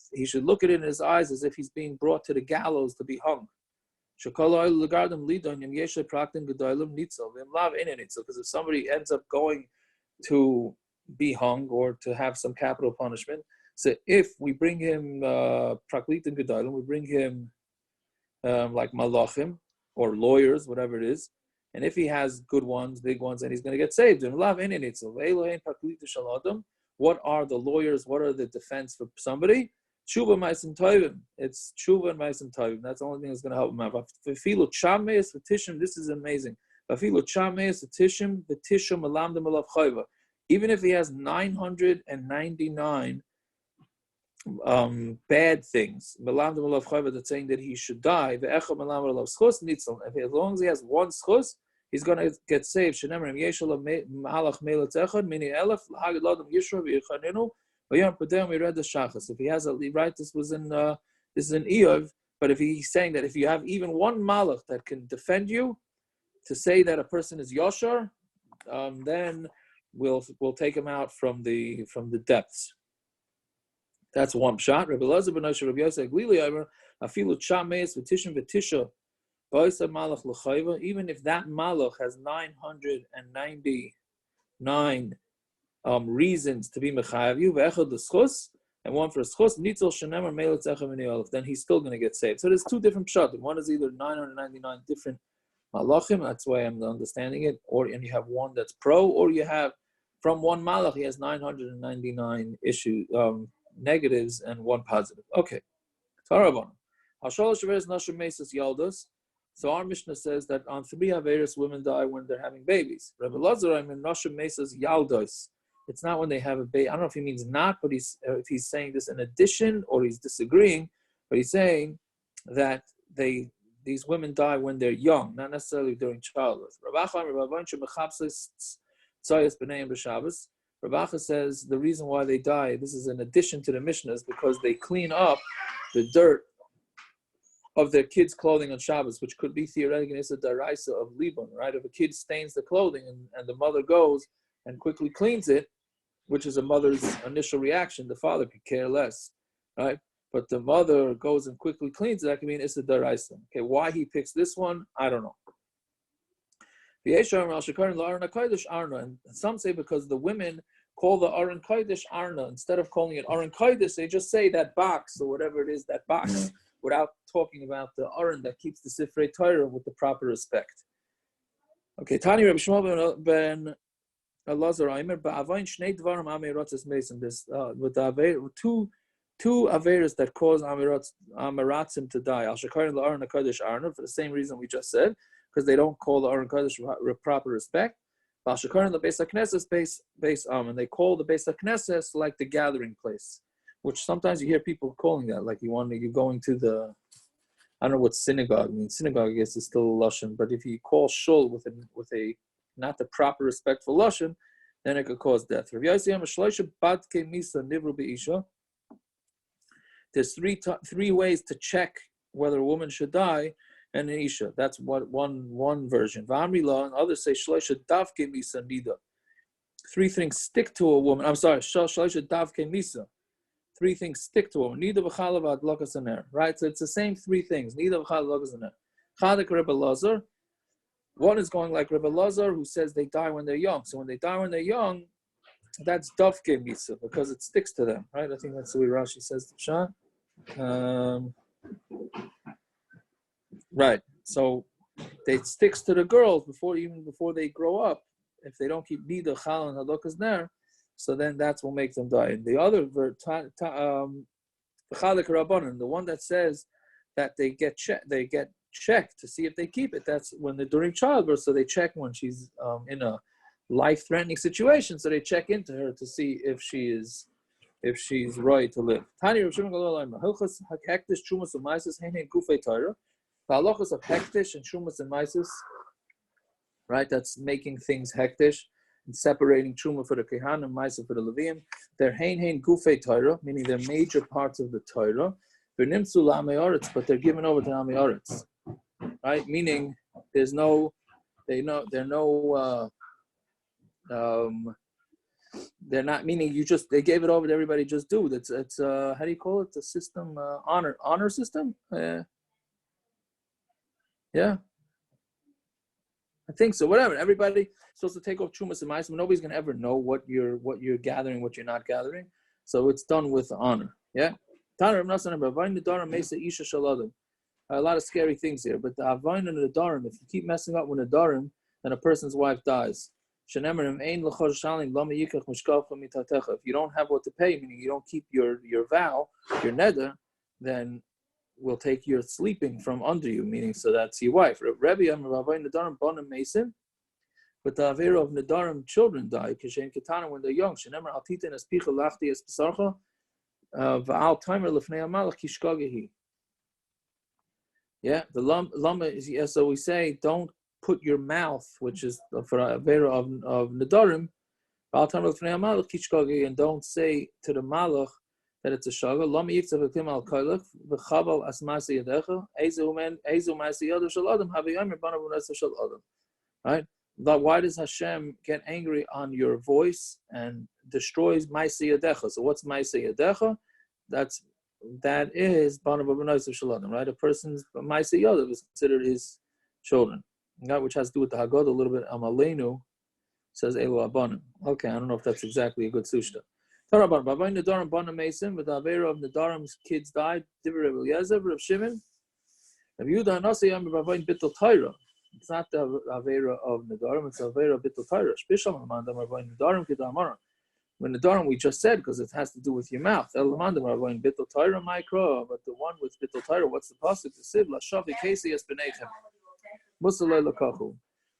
look at it in his eyes as if he's being brought to the gallows to be hung. Because if somebody ends up going to be hung or to have some capital punishment, so if we bring him praklitim gedalim, we bring him like malachim or lawyers, whatever it is, and if he has good ones, big ones, then he's going to get saved. What are the lawyers? What are the defense for somebody? Tshuva ma'asim tovim. It's tshuva and ma'asim tovim. That's the only thing that's going to help him out. V'filu chameis v'tishim. This is amazing. V'filu chameis v'tishim alamdim alav chayva. Even if he has 999 bad things, alamdim alav chayva, that's saying that he should die. Ve'echad alamdim alav schus nitzal. As long as he has one schus, he's going to get saved. Shenemrim yeshal ma'alach melatz echad mini elef l'hagad l'adam yishra v'yichaninu. We read the shachas. If he has this is in Eov, but if he's saying that if you have even one malach that can defend you, to say that a person is yashar, then we'll take him out from the depths. That's one shot. Rabbi Elazar ben Osher, Rabbi Yosef Glili, afilu chameis v'tishim v'tisha, ba'isa malach l'chayva. Even if that malach has 999 reasons to be mechayav you, ve'echad l'schus, and one for schus, nitzol shenemar meilitz echem v'ni'olef, then he's still going to get saved. So there's two different pshat. One is either 999 different malachim, that's why I'm understanding it, and you have one that's pro, or you have from one malach he has 999 issues, negatives, and one positive. Okay. Tarabon. Hashalosh averes nashim meisas yaldos. So our Mishnah says that on 3 averos, women die when they're having babies. Rabbi Lazar, Noshim Mesas Yaldos. It's not when they have a baby. I don't know if he means not, but if he's saying this in addition or he's disagreeing, but he's saying that these women die when they're young, not necessarily during childbirth. Rabacha says the reason why they die, this is in addition to the Mishnah, is because they clean up the dirt of their kids' clothing on Shabbos, which could be theoretically a daraisa of libun, right? If a kid stains the clothing and the mother goes and quickly cleans it, which is a mother's initial reaction, the father could care less, right? But the mother goes and quickly cleans it, that can mean it's a daraisa. Okay, why he picks this one, I don't know. And some say because the women call the Aron Kodesh Arna. Instead of calling it Aron Kodesh, they just say that box or whatever it is, that box, without talking about the Aron that keeps the Sifrei Torah with the proper respect. Okay, Tani Rabbi Shmuel ben Elazar Aimer, ba'avain shnei dvarim amei rotzes mesim. This with the two averas that cause ameratzim to die. Al shekarin la'aron hakadosh arna, for the same reason we just said, because they don't call the Aron Kodesh proper respect. Al shekarin the Beis HaKnesses base and they call the Beis HaKnesses like the gathering place, which sometimes you hear people calling that, like you're going to the, I don't know what synagogue means. Synagogue, I guess, is still a lashon, but if you call shul with a not the proper respectful lashon, then it could cause death. There's three ways to check whether a woman should die and an isha. That's what one version. V'amrila, and others say shloisha davke misa nida. 3 things stick to a woman. I'm sorry, shloisha davke misa. 3 things stick to a woman. Nida v'chalav adlokas aner. Right, so it's the same 3 things. Nida v'chalav adlokas aner. Chadik Rebbe Lazar. One is going like Rebbe Lazar, who says they die when they're young. So when they die when they're young, that's davke misa because it sticks to them. Right, I think that's the way Rashi says the Shah. Right, so it sticks to the girls before they grow up. If they don't keep nida chal and hadokas ner, so then that's what makes them die. And the other the one that says that they get checked to see if they keep it. That's when they're during childbirth. So they check when she's in a life-threatening situation. So they check into her to see if she's right to live. Tani Rav Shimon Hilchos Hektish Trumas and Maisus Heine Gufei Torah. The halachos of hektish and trumas and maisus, right? That's making things hektish and separating truma for the kehan and maisa for the leviim. They're hein gufei Torah, meaning they're major parts of the Torah. They're nimtzu amei haaretz, but they're given over to amei haaretz, right? Meaning they're not, meaning they gave it over to everybody. Just do it. It's how do you call it? The system honor system. Yeah, I think so. Whatever. Everybody's supposed to take off trumas and ma'asim. Nobody's gonna ever know what you're gathering, what you're not gathering. So it's done with honor. Yeah. A lot of scary things here, but the avain and the darim. If you keep messing up with a darim, then a person's wife dies. If you don't have what to pay, meaning you don't keep your vow, your neder, then will take your sleeping from under you, meaning so that's your wife. Rabbi Amravai Nadarim Bonam Mason, but the Avera of Nadarim children die, Kishen Katana when they're young. Shenemar Altita as Picha Lachti as Pesarcha, Va'al Timer Lefnei Amalach Kishkagehi. Yeah, the lama is, yeah, so we say don't put your mouth, which is for Avera of Nadarim, Va'al Timer Lefnei Amalach Kishkagehi, and don't say to the Malach that it's a shaga. Lama yikzav akim al koilach v'chaval asmasi yadecha ezu masi yadav shel adam haviyomer banav unesa shel adam. Right? Why does Hashem get angry on your voice and destroys masi yadecha? So what's masi yadecha? That is banav unesa shel adam. Right? A person's masi yadav is considered his children. Right? Which has to do with the Haggadah a little bit. Amalenu says elu abanim. Okay, I don't know if that's exactly a good sushta. With the Avera of Nadarim's kids died. Rav Shimon. It's not the Avera of Nadarim, it's the Avera of Bittul Torah. When Nadarim we just said, because it has to do with your mouth. But the one with Bittul Torah, what's the pasuk? The Siv, Lashavi Kesi Es B'neichem.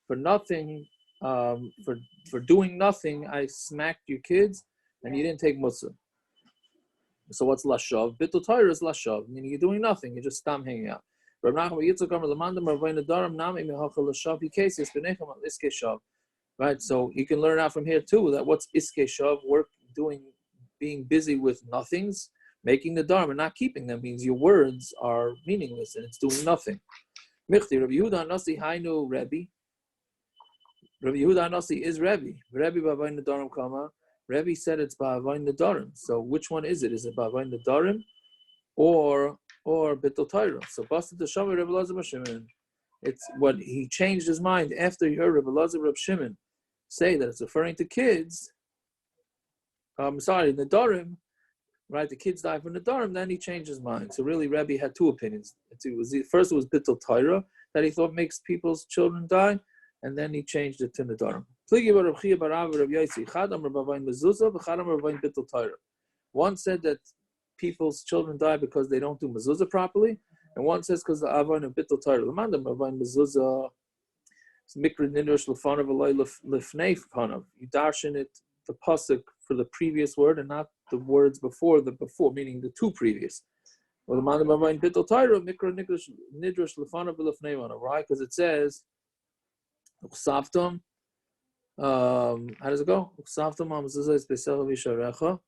For nothing, for doing nothing, I smacked your kids, and you didn't take musa. So what's lashav? Bittul Torah is lashav, meaning you're doing nothing, you're just hanging out. Right, so you can learn out from here too that what's iske shav, work, being busy with nothings, making the dharma and not keeping them means your words are meaningless and it's doing nothing. Michti Rabbi Yehuda Nasi Hainu Rebbe. Rabbi Yehuda Nasi is Rebbe. Rebbe Bavayin Nadarim Kama. Rebbe said it's Bavayin Nadarim. So which one is it? Is it Bavayin Nadarim or Bittul Torah? So Basta the Shamai Rebbe Lazar Shimon. It's what he changed his mind after he heard Rebbe Lazar Reb Shimon say that it's referring to kids. Nadarim, right? The kids die from Nadarim. Then he changed his mind. So really, Rebbe had two opinions. First, it was Bittul Torah that he thought makes people's children die, and then he changed it to Nadarim. One said that people's children die because they don't do mezuzah properly, and one says because the avon of Bittul Torah. L'mandam avon mezuzah. Mikra nidrush lefanav alay lefnei fanav. You darshan it the pasuk for the previous word and not the words before, meaning the two previous. Well, the mandam avayin bittul Torah mikra nidrush lefanav lefnei fanav. Right? Because it says uksavtam. How does it go? Uksavtam amzuzah is besel visharecha.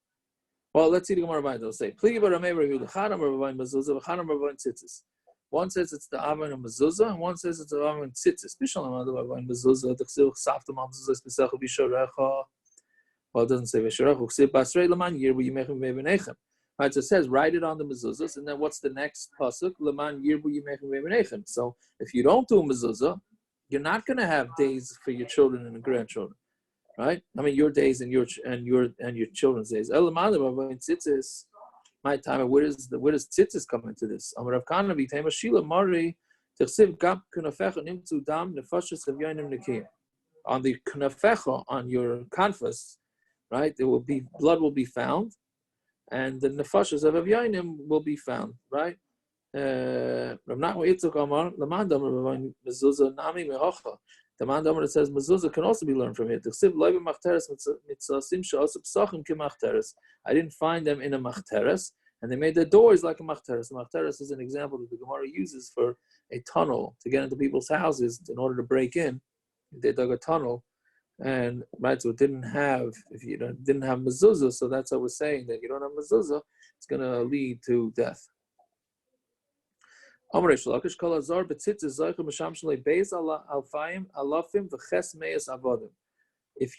Well, let's see the Gemara by. They'll say pligi bar amei rehu lechadam avayin mezuzah v'chadam avayin tzitzis. One says it's the Avan of Mezuzah, and one says it's the Avan Tzitzis. Well, it doesn't say Visharecha. Right, so it says write it on the Mezuzahs, and then what's the next pasuk? So if you don't do Mezuzah, you're not going to have days for your children and grandchildren, right? I mean, your days and your children's days. My time, where does tzitzis come into this? On the kunafecha, on your kanfas, right? There will be blood will be found, and the nefashos of avyanim will be found, right? The mandam that says mezuzah can also be learned from here. I didn't find them in a machteres, and they made their doors like a machteres. Machteres is an example that the Gemara uses for a tunnel to get into people's houses in order to break in. They dug a tunnel, and right, so it didn't have mezuzah. So that's what we're saying, that you don't have mezuzah, it's going to lead to death. If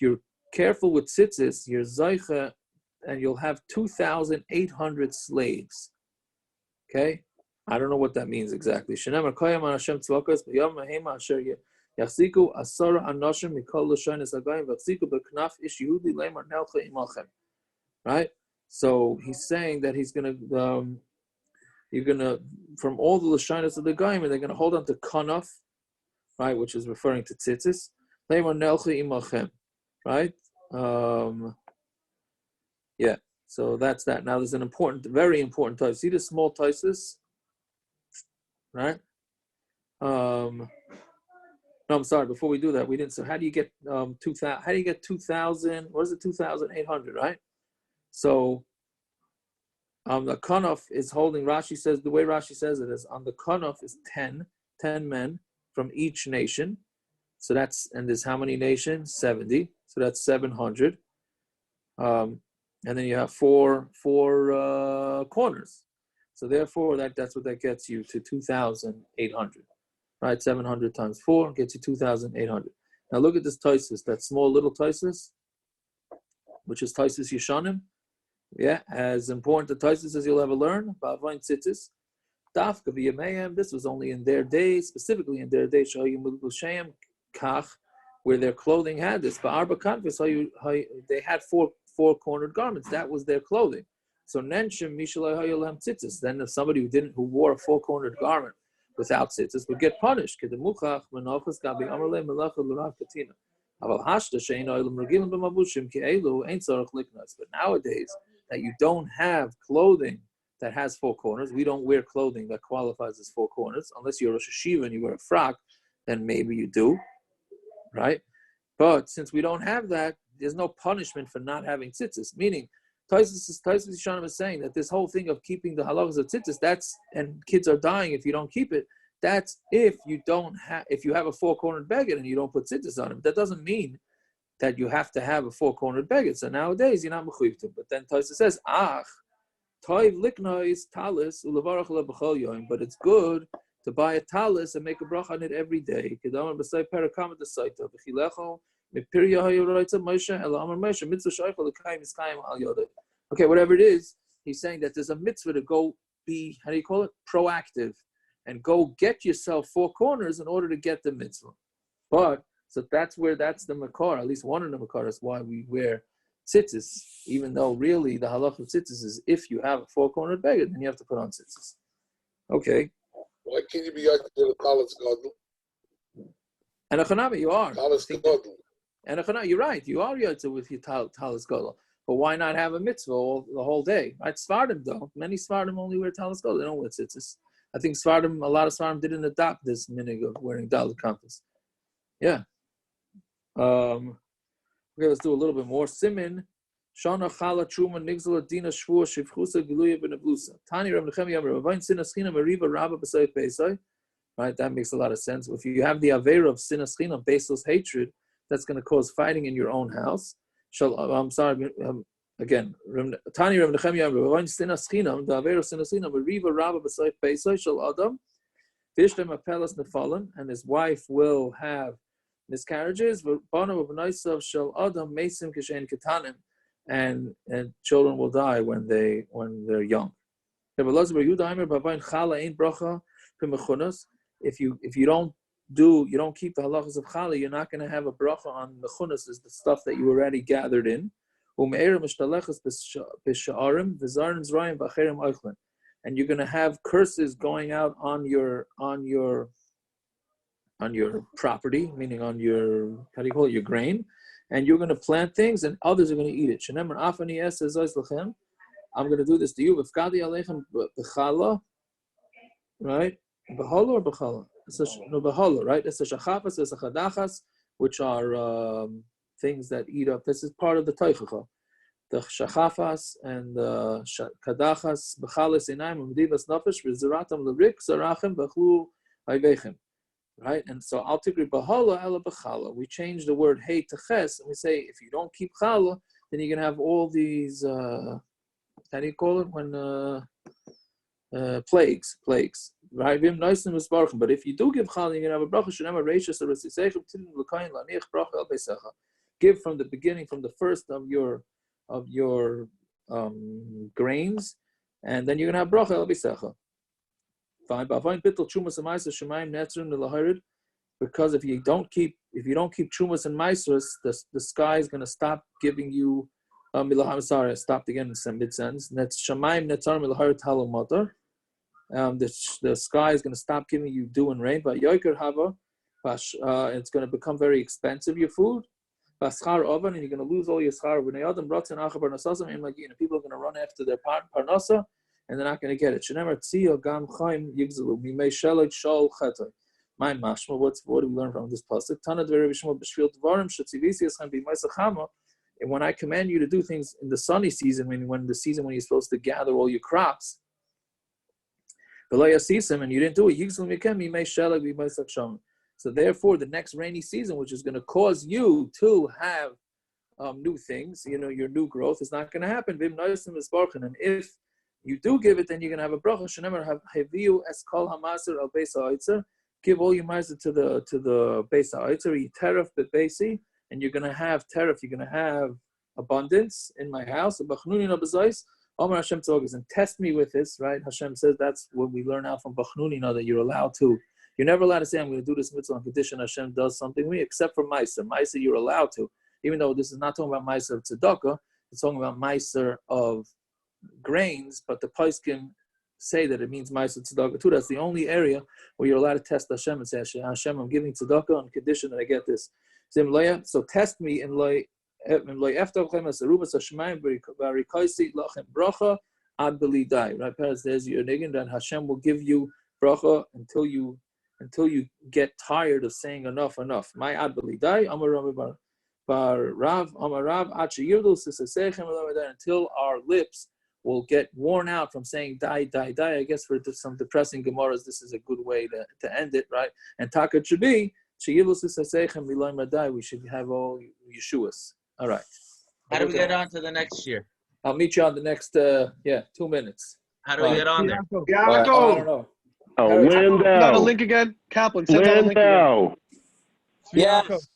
you're careful with tzitzis, you're zaycha, and you'll have 2,800 slaves. Okay? I don't know what that means exactly. Right? So he's saying that he's going to... you're gonna, from all the lashonos of the Goyim, they're gonna hold on to kanaf, right, which is referring to tzitzis. Right? Yeah. So that's that. Now there's an very important type. See the small tysis, right? No, I'm sorry. Before we do that, we didn't. So how do you get 2,000? How do you get 2,000? What is it? 2,800, right? So. The kanaf is holding, Rashi says, the way Rashi says it is, on the kanaf is 10 men from each nation. So that's, and there's how many nations? 70. So that's 700. And then you have four corners. So therefore, that's what that gets you to 2,800. Right? 700 times 4 gets you 2,800. Now look at this taisus, that small little taisus, which is taisus Yeshanim. Yeah, as important a taisus as you'll ever learn. Ba'avayin tzitzis. Dafka v'yameim. This was only in their day, specifically in their day, kach, where their clothing had this. Ba'arba kanfis, they had four-cornered garments. That was their clothing. So nenshim mishalai hayolam tzitzis. Then if somebody who wore a four-cornered garment without tzitzis would get punished. Kedemuchach menochas gabi amarle melacha l'rav katina. But nowadays, that you don't have clothing that has four corners. We don't wear clothing that qualifies as four corners, unless you're a Rosh Hashiva and you wear a frock. then maybe you do, right? But since we don't have that, there's no punishment for not having tzitzis. Meaning, Taisus Yishanim is saying that this whole thing of keeping the halachas of tzitzis, and kids are dying if you don't keep it. That's if you have a four-cornered beged and you don't put tzitzis on it. That doesn't mean that you have to have a four-cornered beged. So nowadays you're not mechuyev to. But then Taisus says, toiv liknois talis ulevarach lebechol yom. But it's good to buy a talis and make a bracha on it every day. Kedamar b'say perakam desaita v'chilecho mipirya hayoraitza Moshe elamar Moshe mitzvah shaychol l'kayim iskayim al yodei. Okay, whatever it is, he's saying that there's a mitzvah to go be, how do you call it, proactive, and go get yourself four corners in order to get the mitzvah. But, so that's the makar, at least one of the makar is why we wear tzitzis, even though really the halach of tzitzis is if you have a four-cornered beged, then you have to put on tzitzis. Okay. Why can't you be to the talis gadol? And achanami, you are. Talis gadol. And you're right, you are yotze with your talis gadol. But why not have a mitzvah the whole day? Right? Svardim though. Many Svardim only wear talis gadol. They don't wear tzitzis. I think a lot of Svardim didn't adopt this minhag of wearing dalit kantos. Yeah. Okay, let's do a little bit more. Simin, Shana Chala Truma Nigzala Dina Shvua Shivchusa Giluya Benablusa. Tani Rav Nechem Yam Ravain Sinas Chinam Ariva Rabba B'Sayit Beisai. Right, that makes a lot of sense. If you have the avera of Sinas Chinam, baseless hatred, that's going to cause fighting in your own house. I'm sorry, again. Tani Rav Nechem Yam Ravain Sinas Chinam, the avera of Sinas Chinam Ariva Rabba B'Sayit Beisai Shal Adam. Vishdem Apelas Nefallen, and his wife will have miscarriages, and children will die when they're young. If you don't keep the halachas of chala, you're not going to have a bracha on mechunas, is the stuff that you already gathered in. And you're going to have curses going out on your property, meaning on your, how do you call it, your grain, and you're going to plant things and others are going to eat it. I'm going to do this to you. Right? Behala or bechala? No, behala, right? It's a shachafas, it's a chadachas, which are things that eat up. This is part of the teichacha. The shachafas and the kadachas, bechalas inaim, umdivas nafesh, v'ziratam l'rik, zarachim, b'chlu hayvechem. Right? And so, al tikri bahala ela b'chala. We change the word hey to ches, and we say, if you don't keep chala, then you're going to have all these, how do you call it? When, plagues. Right? But if you do give chala, you're going to have a bracha, shenema reishas, arasisechem, tidin l'kayin, laniach bracha el beisecha. Give from the beginning, from the first of your grains, and then you're gonna have bracha el bisecha. Fine, because if you don't keep trumas and maisros, the sky is gonna stop giving you melacha. I'm sorry, I stopped again in some mid-sentence. That's Shamai netzar milaharit halom motor. The sky is gonna stop giving you dew and rain. But yoiker hava, it's gonna become very expensive, your food. And you're going to lose all your schar. People are going to run after their parnasa, and they're not going to get it. What do we learn from this pasuk? And when I command you to do things in the sunny season, when you're supposed to gather all your crops, and you didn't do it, so therefore, the next rainy season, which is going to cause you to have new things, your new growth, is not going to happen. And if you do give it, then you're going to have a bracha. Give all your ma'aser to the beis ha'oitzer, and you're going to have teref. You're going to have abundance in my house. And test me with this, right? Hashem says that's what we learn out from Bachnunina, that you're allowed to. You're never allowed to say, I'm going to do this mitzvah on condition Hashem does something with me, except for Meiser. Meiser, you're allowed to. Even though this is not talking about Meiser of tzedakah, it's talking about Meiser of grains, but the poskim say that it means Meiser tzedakah too. That's the only area where you're allowed to test Hashem and say, Hashem, I'm giving tzedakah on condition that I get this. So test me in loy eftav chem asaruba sashmayim barikaisi lachem bracha ad belidai. Right, Paras, there's your niggun, that Hashem will give you bracha until you until you get tired of saying enough. My adbeli dai amar Rav until our lips will get worn out from saying die. I guess for some depressing Gemaras, this is a good way to end it, right? And taka should be we should have all Yeshuas. All right. How do we get on to the next year? I'll meet you on the next 2 minutes. How do we get on there? I don't know. Oh, Landau. Got a link again? Kaplan, send out a link again. Landau. Yes.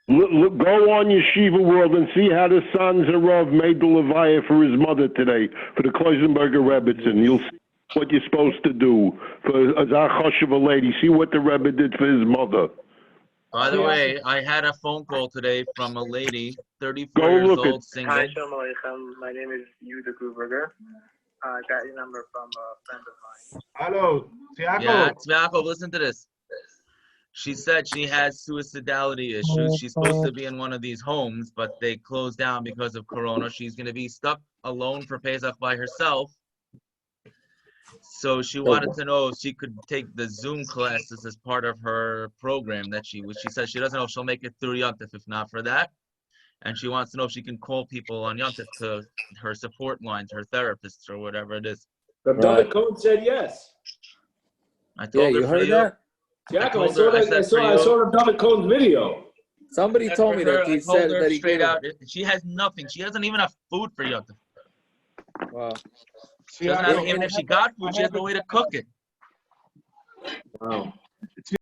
Look, go on Yeshiva World and see how the sons of Rav made the Levaya for his mother today, for the Kloisenberger Rebbitzin. You'll see what you're supposed to do for a Zachoshev lady. See what the Rebbe did for his mother. By the way, I had a phone call today from a lady, 34 years old, single. Hi, Shalom Aleichem. My name is Yehuda Gruberger. I got your number from a friend of mine. Hello, Tiago. Yeah, Tiago, listen to this. She said she has suicidality issues. She's supposed to be in one of these homes, but they closed down because of Corona. She's going to be stuck alone for Pesach by herself. So she wanted to know if she could take the Zoom classes as part of her program which she says she doesn't know if she'll make it through Yontif if not for that. And she wants to know if she can call people on Yontif to her support lines, her therapists or whatever it is. But David Cohen said yes. I told her you heard that? Jacob, I saw the David Cohen's video. Somebody told me that he said that he straight out. She has nothing. She doesn't even have food for Yontif. Wow. She doesn't have, even if she got food, she has no way to cook it. Wow.